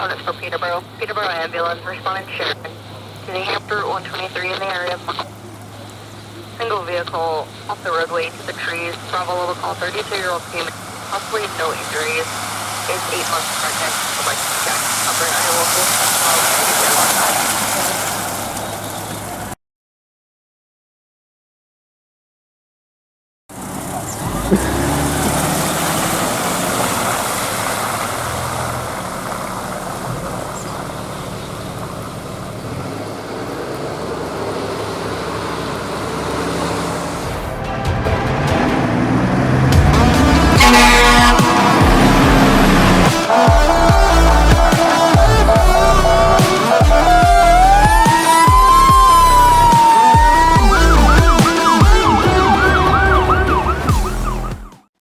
Respondents for Peterborough. Peterborough ambulance responding to Sharon. To the Hampshire 123 in the area. Single vehicle off the roadway to the trees. Bravo level call 32-year-old female. Possibly no injuries. Is 8 months pregnant. Would like to check. Operator local.